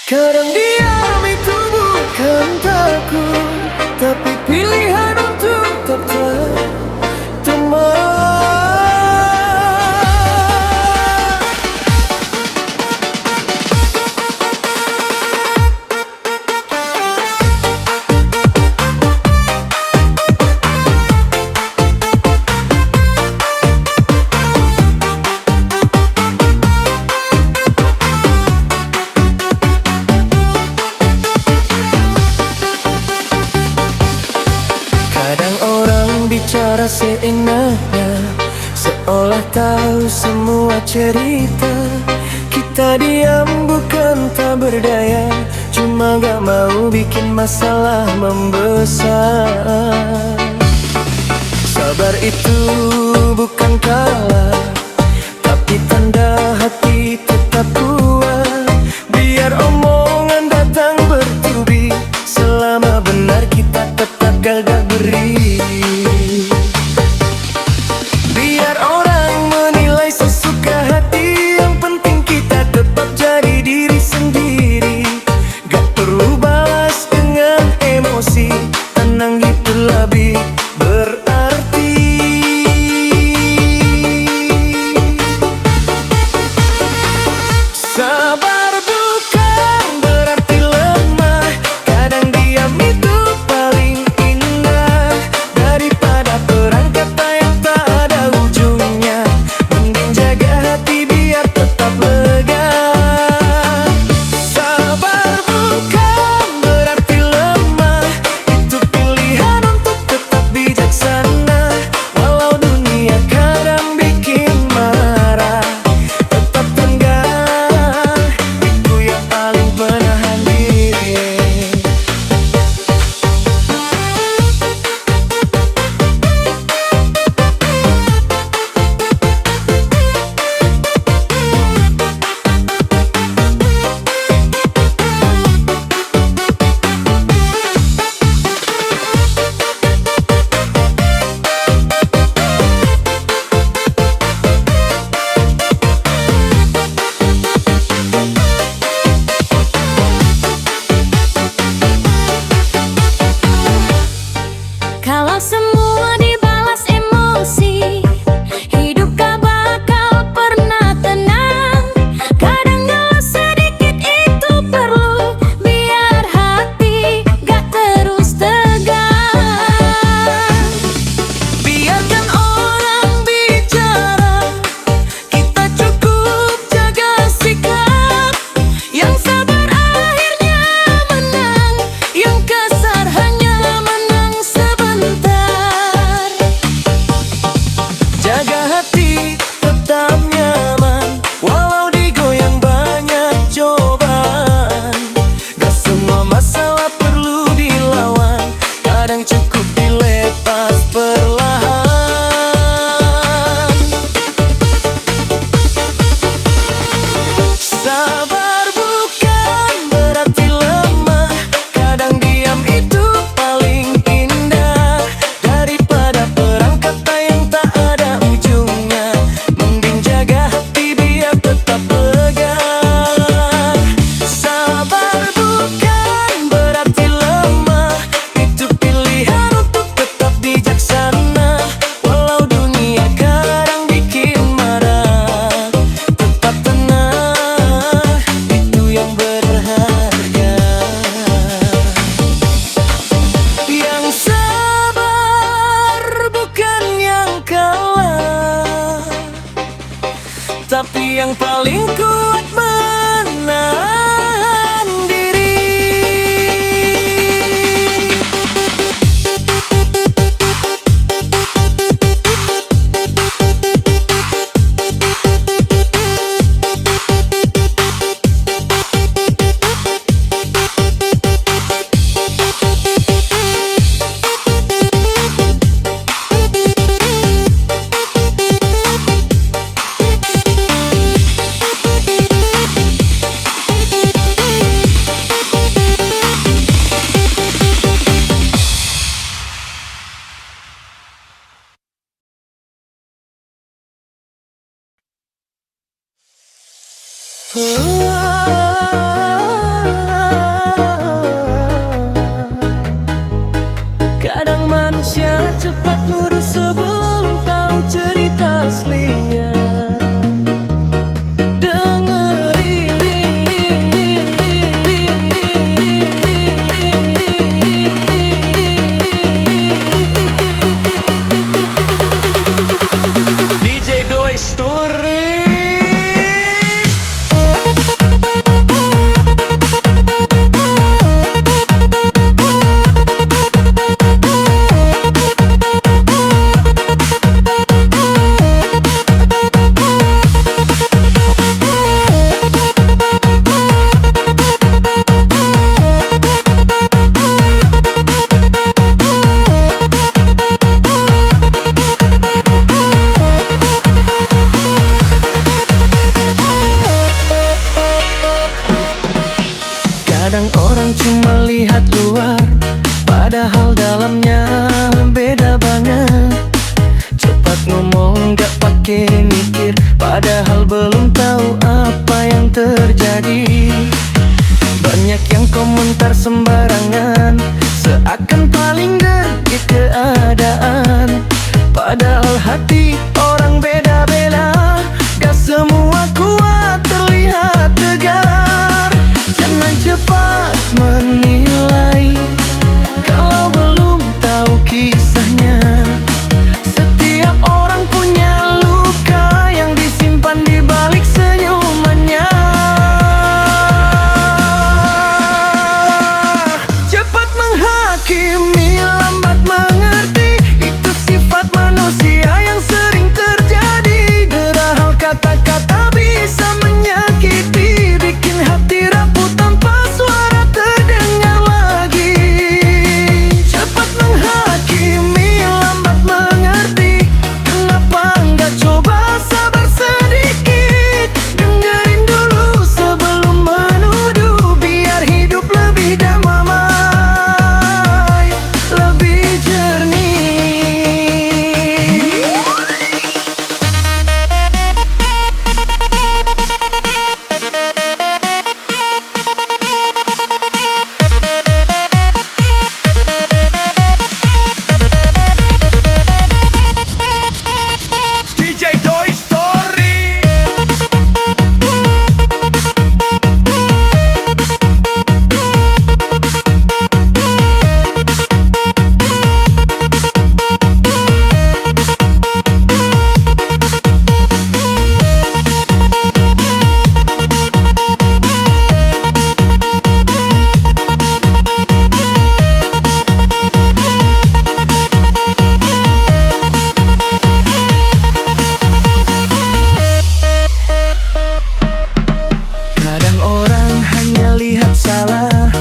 Kadang diam itu bukan takut, tapi pilihan untuk tetap teman. Kadang orang bicara seenaknya, seolah tahu semua cerita. Kita diam bukan tak berdaya, cuma gak mau bikin masalah membesar. Sabar itu bukan kalah, tapi tanda hati tetap kuat. Biar omongan datang bertubi, selama benar kita tetap gagah beri. Biar orang menilai sesuka hati, yang penting kita tetap jadi diri sendiri. Gak perlu balas dengan emosi, tenang itu lebih berarti. Sabar bukan berarti lemah, kadang diam itu paling indah. Daripada perang kata yang tak ada ujungnya, mending jaga hati biar tetap lega. Sabar bukan berarti lemah, itu pilihan untuk tetap bijaksana. Walau dunia kadang bikin marah, tetap tenggang, itu yang paling menahan diri. Kalau semua dibalas emosi, hidup gak bakal pernah tenang. Kadang ngalah sedikit itu perlu, biar hati gak terus tegang. Biarkan orang bicara, kita cukup jaga sikap. Yang sabar akhirnya menang, yang kasar hanya menang sebentar. Jaga hati tetap nyaman, walau digoyang banyak cobaan. Gak semua masalah perlu dilawan, kadang cukup dilepas perlahan. Sabar bukan berarti lemah, kadang diam itu paling indah. Daripada perang kata yang tak ada ujungnya, mending jaga hati biar tetap lega. Sabar bukan berarti lemah, itu pilihan untuk tetap bijaksana. Walau dunia kadang bikin marah, tetap tenang, itu yang berharga. Yang sabar bukan yang kalah, tapi yang paling kuat menahan diri. Kadang orang cuma lihat luar, padahal dalamnya beda banget. Cepat ngomong gak pakai mikir, padahal belum tahu apa yang terjadi. Banyak yang komentar sembarangan, seakan paling ngerti keadaan. Padahal hati orang beda-beda, gak semua kuat terlihat tegar. Jangan cepat menilai kalau belum tahu kisahnya. Setiap orang punya luka yang disimpan di balik senyumannya. Cepat menghakimi, lambat mengerti, itu sifat manusia yang sering terjadi. Derahal kata-kata bisa menyakiti, bikin hati rapuh tanpa suara terdengar lagi. Cepat menghakimi, lambat mengerti, kenapa nggak coba sabar sedikit? Dengerin dulu sebelum menuduh, biar hidup lebih damai, lebih jernih. DJ Toy Story. Kadang orang hanya lihat salah,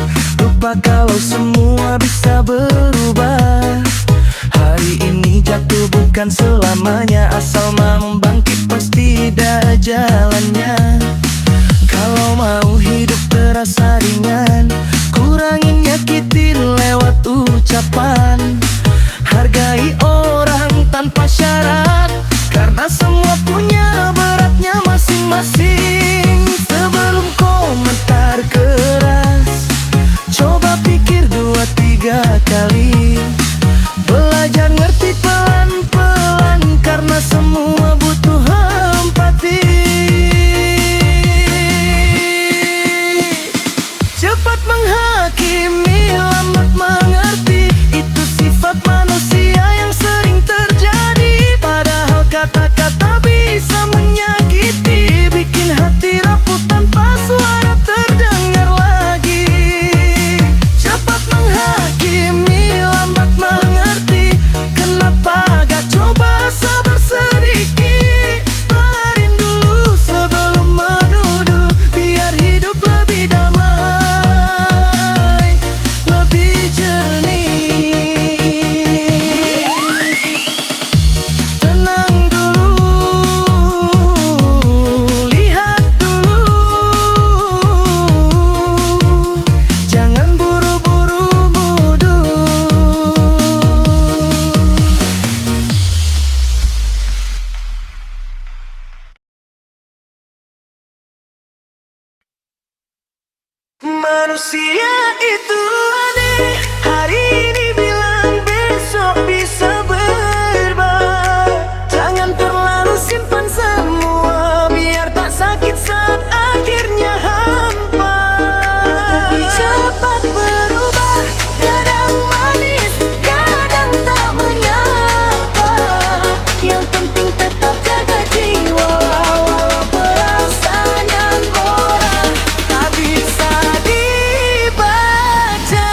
lupa kalau semua bisa berubah. Hari ini jatuh bukan selamanya, asal mau bangkit pasti ada jalannya. Kalau mau hidup terasa ringan, kurangin nyakitin lewat ucapan. Hargai orang tanpa syarat, karena semua punya beratnya masing-masing. Sebelum komentar keras, coba pikir 2-3 kali. Belajar ngerti pelan-pelan, karena semua butuh empati. Cepat menghakimi, lambat mengerti, itu sifat manusia yang sering terjadi. Padahal kata-kata bisa menyakiti, bikin hati rapuh tanpa suara terdengar lagi. Cepat menghakimi, lambat mengerti, kenapa gak coba sabar sedikit? Dengerin dulu sebelum menuduh, biar hidup lebih damai, lebih jernih. Tenang dulu, lihat dulu, jangan buru-buru muduh. Manusia itu aneh, hari ini bilang besok bisa berubah. Jangan terlalu simpan semua, biar tak sakit saat akhirnya hampa. Cepat berubah, kadang manis, kadang tak menyapa. Yang penting tetap jaga jiwa, walau perasaan yang borak tak bisa dibaca.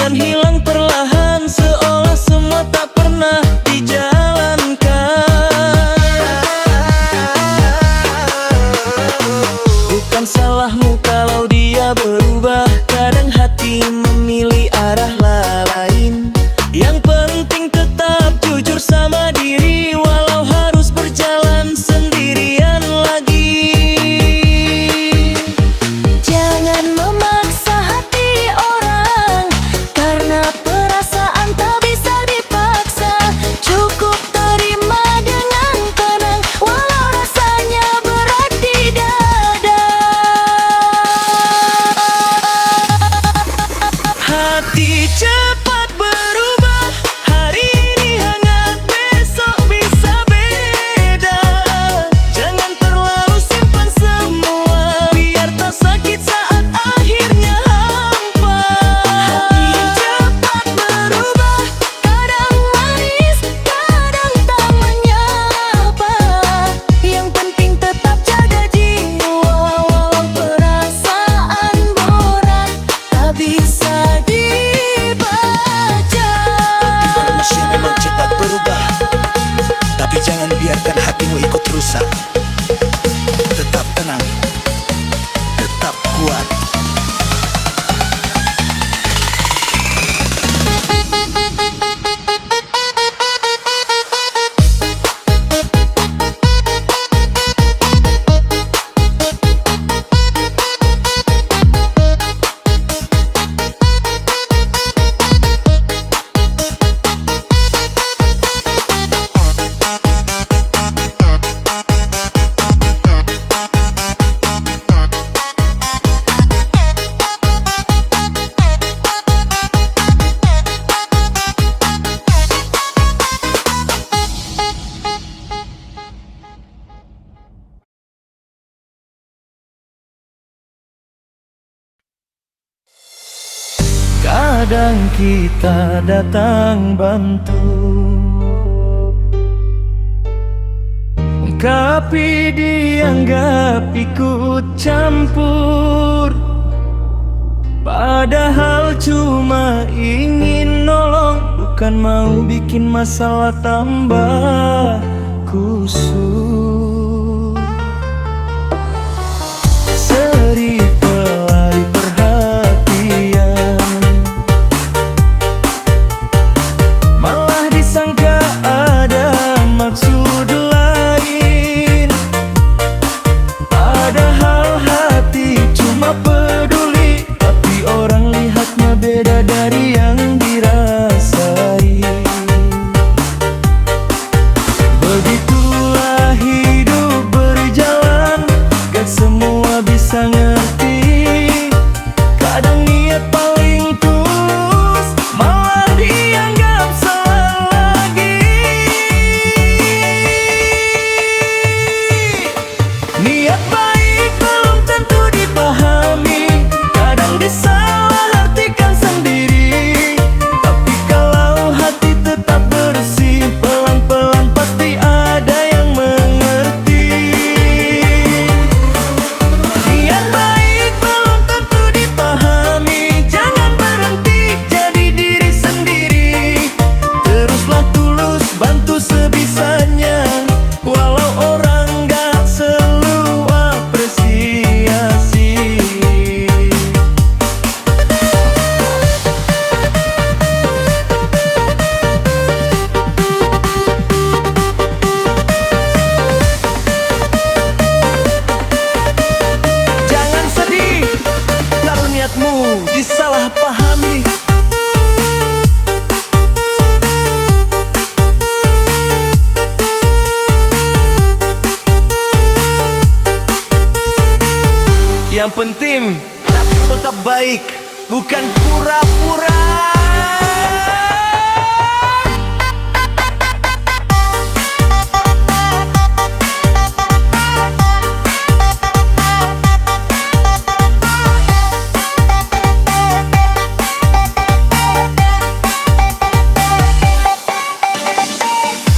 dan hilang perlahan, seolah semua tak pernah dijalankan. Bukan salahmu kalau dia berubah, kadang hati memilih arah lain. Yang penting tetap jujur sama diri, walau harus berjalan sendirian lagi. Jangan memaksa hati orang, karena perasaan tak bisa dipaksa. Cukup terima dengan tenang, walau rasanya berat di dada. Hati cepat berubah, hari ini hangat, besok bisa beda. Jangan terlalu simpan semua, biar tak sakit saat akhirnya hampa. Hati cepat berubah, kadang manis, kadang tak menyapa. Yang penting tetap jaga jiwa, walau perasaan berat tak bisa dibaca. Manusia memang cepat berubah, tapi jangan biarkan hatimu ikut rusak. Tetap tenang, tetap kuat. Kadang kita datang bantu, tapi dianggap ikut campur. Padahal cuma ingin nolong, bukan mau bikin masalah tambah kusut. Seri pelai perhatian, malah disangka ada maksud lain. Padahal hati cuma peduli, tapi orang lihatnya beda dari yang dirasai. Begitulah hidup berjalan, gak semua bisa ngerti. Kadang niat paling tulus malah dianggap salah lagi. Niat baik belum tentu dipahami, kadang disalahartikan sendiri. Tapi kalau hati tetap bersih, pelan-pelan pasti ada yang mengerti. Niat baik belum tentu dipahami, jangan berhenti jadi diri sendiri. Teruslah tulus, bantu sebisanya, walau orang gak selalu apresiasi. Jangan sedih kalau niatmu disalahpahami. Yang penting tetap baik, bukan pura-pura.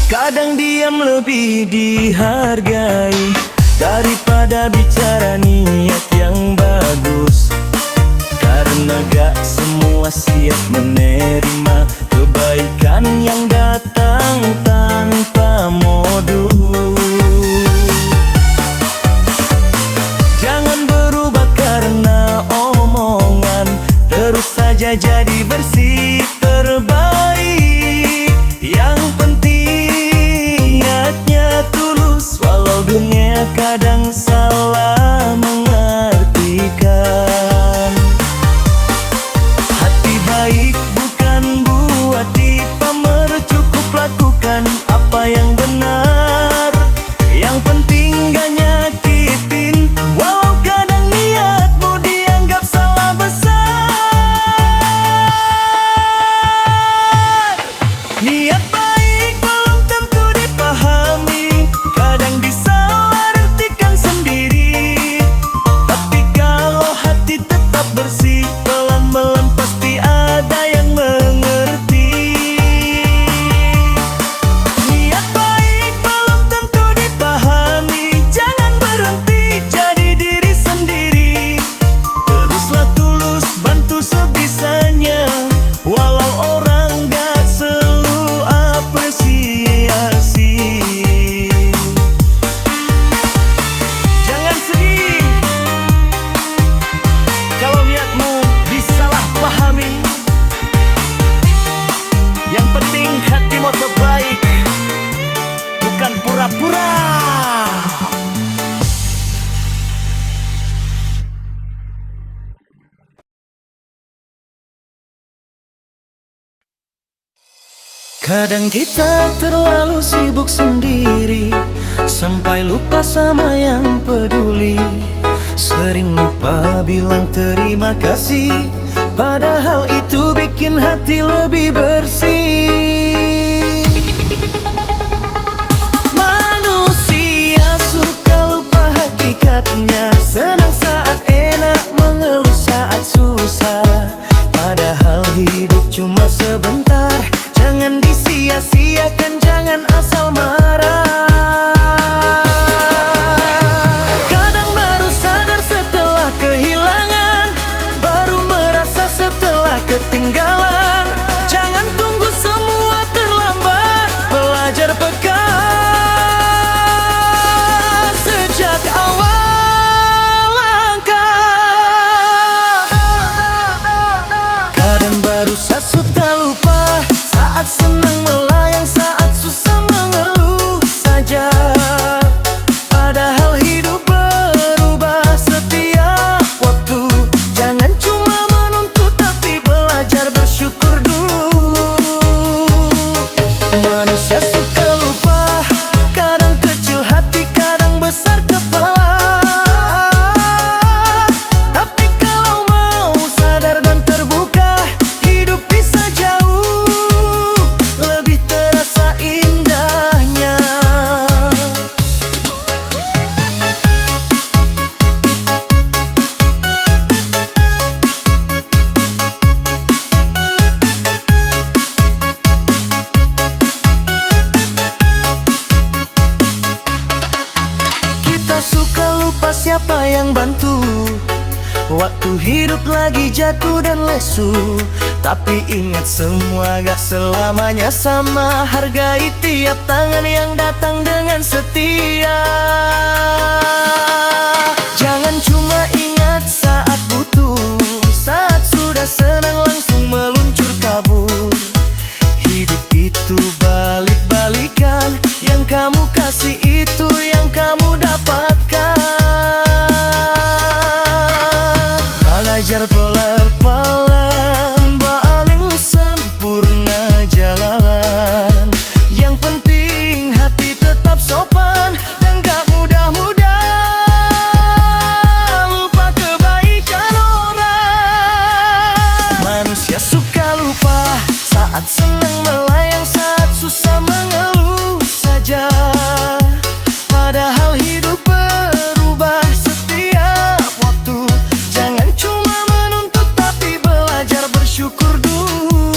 Kadang diam lebih dihargai daripada bicara niat yang bagus. Karena gak semua malah siap menerima kebaikan yang datang tanpa modus. Jangan berubah karena omongan, terus saja jadi bersih terbaik. Yang penting niatnya tulus, walau dunia kadang salah mengartikan. Hati baik bukan buat dipamer, cukup lakukan apa yang benar. Yang penting gak nyakitin, walau kadang niatmu dianggap salah besar. Niat baik belum tentu dipahami, kadang disalahartikan sendiri. Tapi kalau hati tetap bersih, pelan-pelan pasti ada yang mengerti. Niat baik belum tentu dipahami, jangan berhenti jadi diri sendiri. Teruslah tulus, bantu sebisanya, walau orang gak selalu apresiasi. Jangan sedih kalau niatmu disalahpahami. Yang penting hatimu terbaik, bukan pura-pura. Kadang kita terlalu sibuk sendiri, sampai lupa sama yang peduli. Sering lupa bilang terima kasih, padahal itu bikin hati lebih bersih. Manusia suka lupa hakikatnya, senang saat enak, mengeluh saat susah. Padahal hidup cuma sebentar, jangan disia-siakan, jangan asal marah. Kadang baru sadar setelah kehilangan, baru merasa setelah ketinggalan. Jangan tunggu semua terlambat, belajar peka sejak awal langkah. Kadang baru suka lupa, saat senang melayang, saat susah mengeluh saja. Padahal hidup berubah setiap waktu, jangan cuma menuntut tapi belajar bersyukur dulu. Manusia suka lupa, kadang kecil hati, kadang besar kepala. Tapi kalau mau sadar dan terbuka, hidup bisa jauh lebih terasa indahnya. Kita suka lupa siapa yang bantu waktu hidup lagi jatuh dan lesu. Tapi ingat semua gak selamanya sama, hargai tiap tangan yang datang dengan setia. Jangan cuma ingat saat butuh, saat sudah senang langsung meluncur kabur. Hidup itu balik-balikan, yang kamu kasih itu yang kamu dapatkan. Belajar pelan-pelan, paling sempurna jalan. Yang penting hati tetap sopan dan gak mudah-mudah lupa kebaikan orang. Manusia suka lupa, saat senang melayang, saat susah mengeluh saja. Padahal hidup berubah setiap waktu, jangan cuma menuntut tapi belajar bersyukur dulu.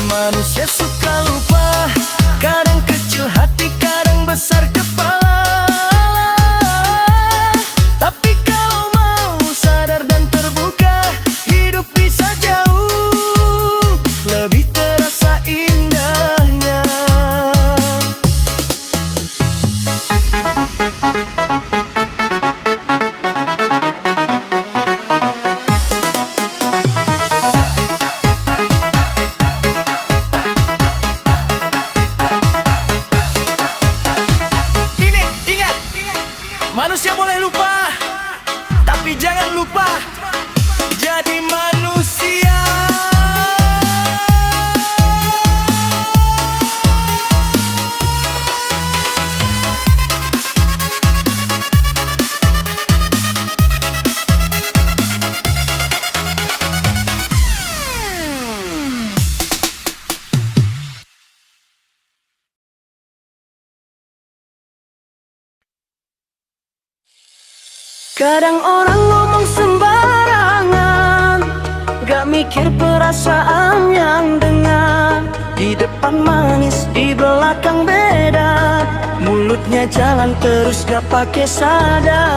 Manusia suka lupa, kadang kecil hati, kadang besar kepala. Tapi kalau mau sadar dan terbuka, hidup bisa Kadang orang ngomong sembarangan, gak mikir perasaan yang dengar. Di depan manis, di belakang beda. Mulutnya jalan terus gak pakai sadar.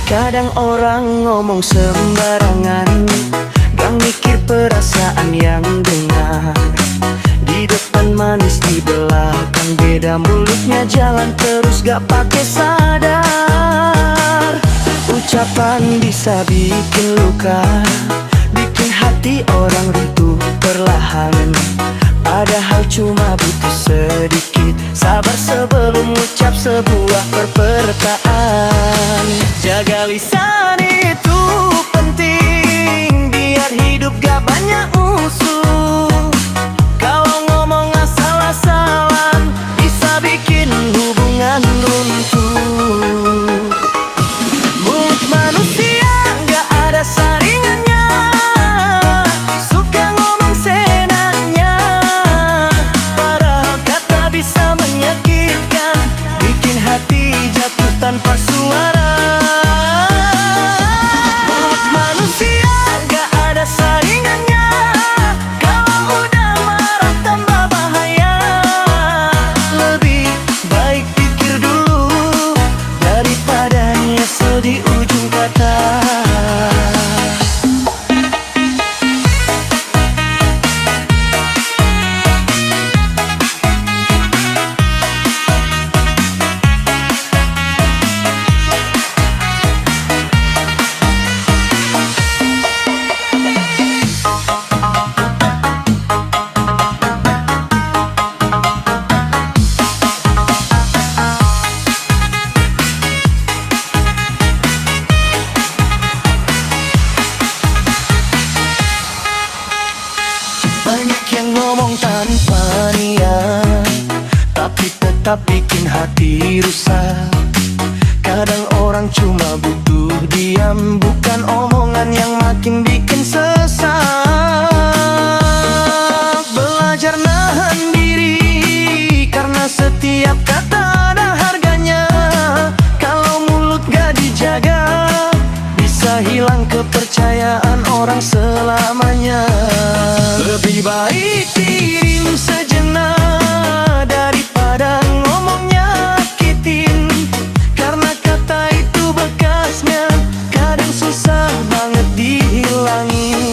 Kadang orang ngomong sembarangan, gak mikir perasaan yang dengar. Di depan manis, di belakang beda. Mulutnya jalan terus gak pakai sadar. Ucapan bisa bikin luka, bikin hati orang runtuh perlahan. Padahal cuma butuh sedikit sabar sebelum ucap sebuah perkataan. Jaga lisan itu penting, biar hidup gak banyak musuh. Kalau ngomong asal-asalan, bisa bikin hubungan runtuh. Mulut manusia gak ada saringannya, suka ngomong seenaknya. Padahal kata bisa menyakitkan, bikin hati jatuh tanpa suara. Mulut manusia gak ada saringannya, kalau udah marah tambah bahaya. Lebih baik pikir dulu, daripada nyesel di ujung kata. Banyak yang ngomong tanpa niat, tapi tetap bikin hati rusak. Kadang orang cuma butuh diam, bukan omongan yang makin bikin sesak. Belajar nahan diri, karena setiap kata ada harganya. Kalau mulut gak dijaga, bisa hilang kepercayaan orang selamanya. Lebih baik diam sejenak daripada ngomong nyakitin, karena kata itu bekasnya kadang susah banget dihilangin.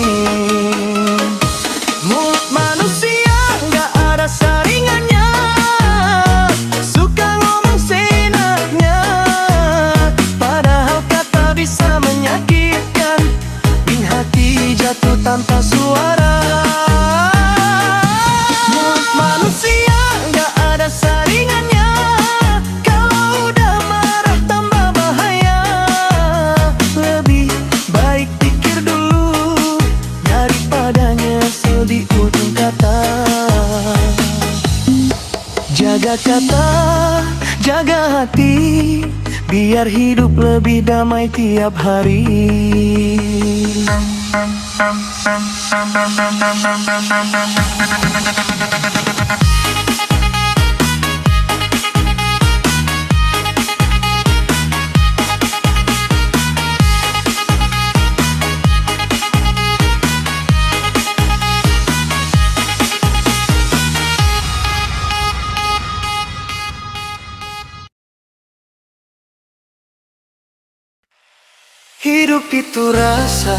Mulut manusia gak ada saringannya, suka ngomong seenaknya. Padahal kata bisa menyakitkan, bikin hati jatuh tanpa suara. Mulut manusia gak ada saringannya, kalau udah marah tambah bahaya. Lebih baik pikir dulu, daripada nyesel di ujung kata. Jaga kata, jaga hati, biar hidup lebih damai tiap hari. Hidup itu rasa,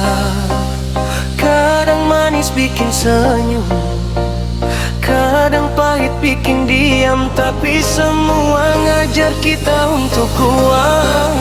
kadang manis bikin senyum, kadang pahit bikin diam. Tapi semua ngajar kita untuk kuat.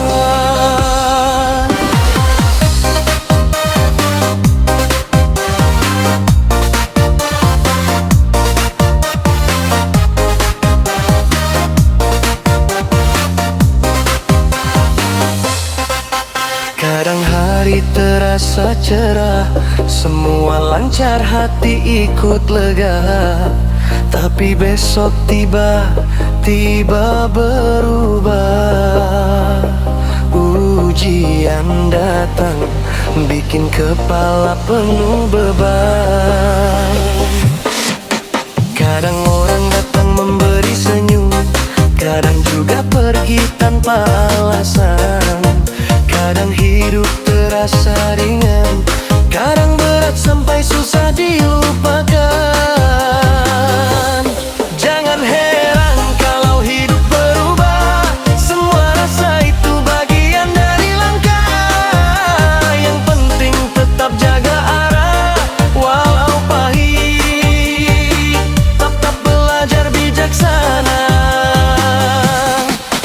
Kadang hari terasa cerah, semua lancar, hati ikut lega. Tapi besok tiba-tiba berubah. Ujian datang, bikin kepala penuh beban. Kadang orang datang memberi senyum, kadang juga pergi tanpa alasan. Kadang hidup terasa ringan, kadang berat sampai susah dilupakan. Jangan heran kalau hidup berubah, semua rasa itu bagian dari langkah. Yang penting tetap jaga arah, walau pahit, tetap belajar bijaksana.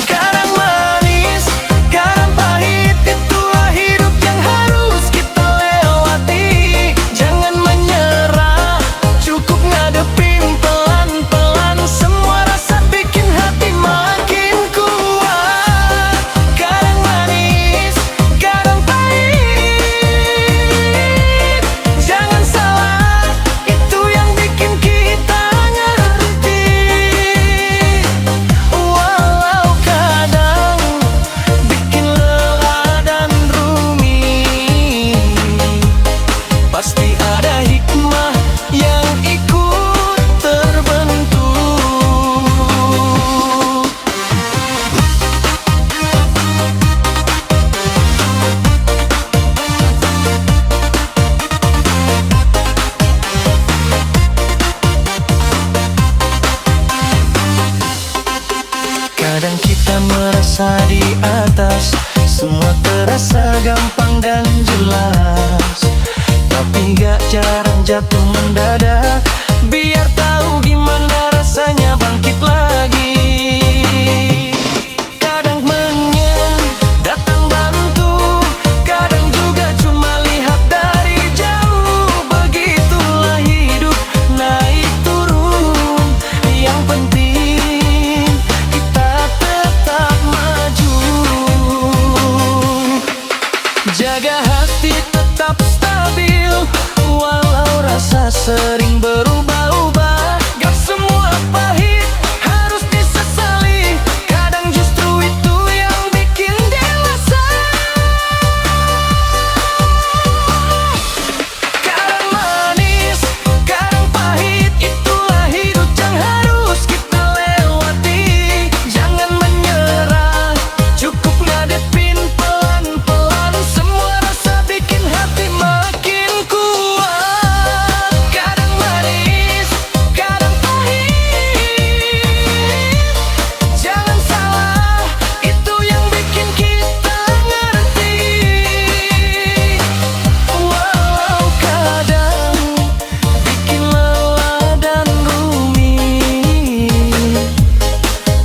Kadang manis, kadang pahit, itulah hidup yang harus kita lewati. Jangan menyerah, cukup ngadepin pelan-pelan. Semua rasa bikin hati makin kuat. Kadang manis, kadang pahit, jangan salah, itu yang bikin kita ngerti. Walau kadang bikin lelah dan rumit, pasti ada hikmah yang ikut terbentuk. Kadang kita merasa di atas, semua terasa gampang dan jelas. Tapi gak jarang jatuh mendadak, biar tahu gimana rasanya bangkit lagi. Kadang menyen, datang bantu, kadang juga cuma lihat dari jauh. Begitulah hidup, naik turun. Yang penting kita tetap maju. Jaga hati tetap stabil, walau rasa sering berubah-ubah. Gak semua pahit harus disesali, kadang justru itu yang bikin dewasa. Kadang manis, kadang pahit, itulah hidup yang harus kita lewati. Jangan menyerah, cukup ngadepin pelan-pelan. Semua rasa bikin hati makin kuat. Kadang manis, kadang pahit, jangan salah, itu yang bikin kita ngerti. Walau kadang bikin lelah dan rumit,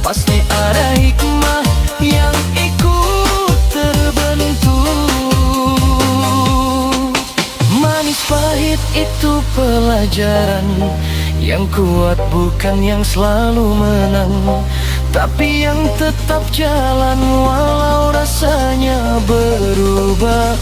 pasti ada hikmah yang ikut terbentuk. Manis pahit itu pelajaran, yang kuat bukan yang selalu menang, tapi yang tetap jalan walau rasanya berubah-ubah.